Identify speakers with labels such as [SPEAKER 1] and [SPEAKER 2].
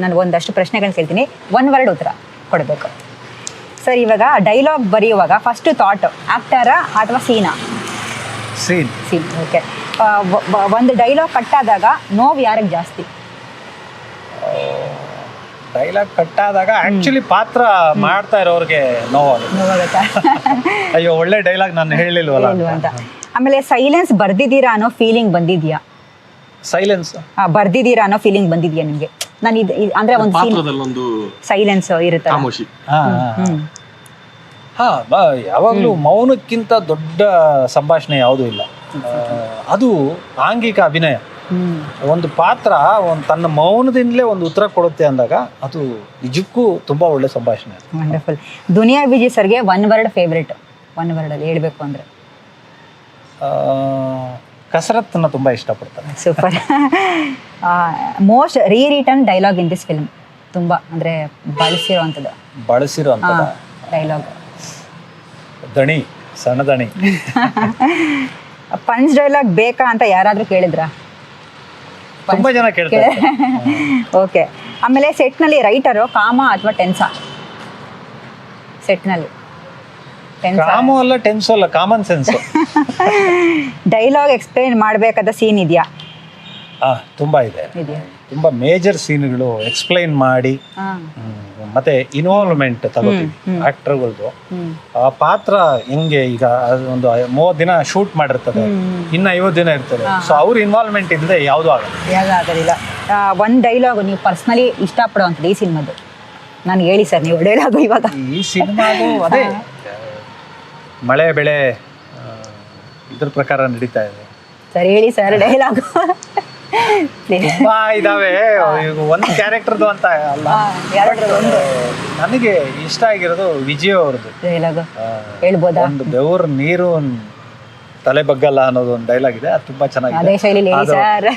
[SPEAKER 1] ನಾನು ಒಂದಷ್ಟು ಪ್ರಶ್ನೆಗಳನ್ನ ಕೇಳ್ತೀನಿ, ಒನ್ ವರ್ಡ್ ಉತ್ತರ ಕೊಡಬೇಕು. ಸರ್, ಇವಾಗ ಡೈಲಾಗ್ ಬರೆಯುವಾಗ ಫಸ್ಟ್ ಥಾಟ್ ಆಕ್ಟರಾ ಅಥವಾ ಸೀನಾ?
[SPEAKER 2] ಸೀನ್.
[SPEAKER 1] ಓಕೆ. ಒಂದು ಡೈಲಾಗ್ ಕಟ್ಟಾದಾಗ ನೋವು ಯಾರಿಗೆ ಜಾಸ್ತಿ?
[SPEAKER 2] ಡೈಲಾಗ್ ಕಟ್ಟಾದಾಗ ಆಕ್ಚುಲಿ ಪಾತ್ರ ಮಾಡ್ತಾ ಇರೋರಿಗೆ
[SPEAKER 1] ನೋವಾಗುತ್ತಾ?
[SPEAKER 2] ಅಯ್ಯೋ ಒಳ್ಳೆ ಡೈಲಾಗ್ ನಾನು ಹೇಳಿಲ್ವಲ್ಲ
[SPEAKER 1] ಅಂತ. ಆಮೇಲೆ ಸೈಲೆನ್ಸ್ ಬರ್ದಿದ್ದೀರಾ ಅನ್ನೋ ಫೀಲಿಂಗ್ ಬಂದಿದ್ಯಾ?
[SPEAKER 2] ಸೈಲೆನ್ಸ್
[SPEAKER 1] ಬರ್ದಿದ್ದೀರಾ ಅನ್ನೋ ಫೀಲಿಂಗ್ ಬಂದಿದ್ಯಾ ನಿಮ್ಗೆ? ನಾನು ಅಂದ್ರೆ ಒಂದು ಸೈಲೆನ್ಸ್ ಇರುತ್ತೆ.
[SPEAKER 2] ಯಾವಾಗ್ಲೂ ಮೌನಕ್ಕಿಂತ ದೊಡ್ಡ ಸಂಭಾಷಣೆ ಯಾವುದೂ ಇಲ್ಲ. ಅದು ಆಂಗಿಕ ಅಭಿನಯ. ಒಂದು ಪಾತ್ರ ತನ್ನ ಮೌನದಿಂದಲೇ ಒಂದು ಉತ್ತರ ಕೊಡುತ್ತೆ ಅಂದಾಗ ಅದು ನಿಜಕ್ಕೂ ತುಂಬಾ ಒಳ್ಳೆ ಸಂಭಾಷಣೆ.
[SPEAKER 1] ವಂಡರ್ಫುಲ್. ದುನಿಯಾ ವಿಜಯ್ ಸರ್ಗೆ one word favourite, one word ಅಲ್ಲಿ ಹೇಳ್ಬೇಕು ಅಂದ್ರೆ?
[SPEAKER 2] ಕಸರತ್ತನ್ನ ತುಂಬಾ ಇಷ್ಟಪಡ್ತಾರೆ.
[SPEAKER 1] Super. Most return dialogue in this film, ತುಂಬಾ ಅಂದ್ರೆ ಬಳಸಿರೋ ಡೈಲಾಗ್?
[SPEAKER 2] ದಣಿ, ಸಣ್ಣ ದಣಿ.
[SPEAKER 1] ಪಂಚ್ ಡೈಲಾಗ್ ಬೇಕಾ ಅಂತ ಯಾರಾದ್ರೂ ಕೇಳಿದ್ರಾ?
[SPEAKER 2] ತುಂಬಾ ಜನ ಕೇಳ್ತಾರೆ.
[SPEAKER 1] ಓಕೆ. ಆಮೇಲೆ ಸೆಟ್ನಲ್ಲಿ ರೈಟರು ಕಾಮ ಅಥವಾ ಟೆನ್ಸಾ? ಸೆಟ್ನಲ್ಲಿ
[SPEAKER 2] ಕಾಮು ಅಲ್ಲ, ಟೆನ್ಸು ಅಲ್ಲ, ಕಾಮನ್ ಸೆನ್ಸ್.
[SPEAKER 1] ಡೈಲಾಗ್ ಎಕ್ಸ್ಪ್ಲೈನ್ ಮಾಡಬೇಕಾದ ಸೀನ್ ಇದೆಯಾ?
[SPEAKER 2] ತುಂಬಾ ಇದೆ. ತುಂಬಾ ಮೇಜರ್ ಸೀನ್ಗಳು ಎಕ್ಸ್ಪ್ಲೈನ್ ಮಾಡಿ ಮತ್ತೆ ಇನ್ವಾಲ್ವ್ಮೆಂಟ್ ತಗೋತೀವಿ ಆಕ್ಟರ್ಗಳದ್ದು. ಆ ಪಾತ್ರ ಹೆಂಗೆ, ಈಗ ಒಂದು 30 ದಿನ ಶೂಟ್ ಮಾಡಿರ್ತದೆ, ಇನ್ನು 50 ದಿನ ಇರ್ತದೆ. ಸೊ ಅವ್ರ ಇನ್ವಾಲ್ವ್ಮೆಂಟ್ ಇಲ್ಲದೆ ಯಾವುದೂ
[SPEAKER 1] ಆಗೋದಿಲ್ಲ. ಒಂದು ಡೈಲಾಗ್ ನೀವು ಪರ್ಸ್ನಲಿ ಇಷ್ಟಪಡುವಂಥದ್ದು ಈ ಸಿನಿಮಾದು ನಾನು ಹೇಳಿ ಸರ್, ನೀವು ಡೈಲಾಗು ಇವಾಗ.
[SPEAKER 2] ಈ ಸಿನಿಮಾದು ಅದೇ ಮಳೆ ಬೆಳೆ ಇದ್ರ ಪ್ರಕಾರ ನಡೀತಾ ಇದೆ.
[SPEAKER 1] ಸರ್ ಹೇಳಿ ಸರ್ ಡೈಲಾಗು.
[SPEAKER 2] ತುಂಬಾ ಇದಾವೆ. ಒಂದು ಕ್ಯಾರೆಕ್ಟರ್ದು ಅಂತ ಅಲ್ಲ, ನನಗೆ ಇಷ್ಟ ಆಗಿರೋದು ವಿಜಯ್ ಅವ್ರದ್ದು
[SPEAKER 1] ಡೈಲಾಗ್ ಹೇಳ್ಬೋದಾ?
[SPEAKER 2] ಒಂದು ಬೆವರು ನೀರು ತಲೆ ಬಗ್ಗಲ್ಲ ಅನ್ನೋದು ಒಂದು ಡೈಲಾಗ್ ಇದೆ, ಅದು ತುಂಬಾ ಚೆನ್ನಾಗಿದೆ.
[SPEAKER 1] ಅದೇ ಶೈಲಿ ಹೇಳಿ ಸರ್.